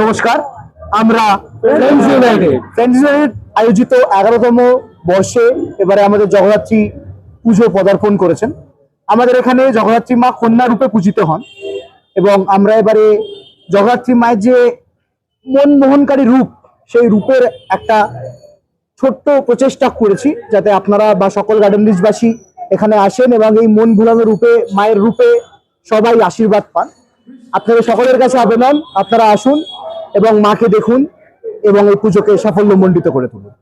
নমস্কার, আমরা friends United আয়োজিত 11তম বর্ষে এবারে আমাদের জগদ্ধাত্রী পুজো পদার্পণ করেছেন। আমাদের এখানে জগদ্ধাত্রী মা কন্যা রূপে পূজিত হন এবং আমরা এবারে জগদ্ধাত্রী মায়ের যে মনমোহনকারী রূপ, সেই রূপের একটা ছোট্ট প্রচেষ্টা করেছি যাতে আপনারা বা সকল গার্ডেন রিচবাসী এখানে আসেন এবং এই মন ভুলানো রূপে, মায়ের রূপে সবাই আশীর্বাদ পান। আপনাদের সকলের কাছে আবেদন, আপনারা আসুন এবং মাকে দেখুন এবং এই পুজোকে সাফল্যমণ্ডিত করে তুলুন।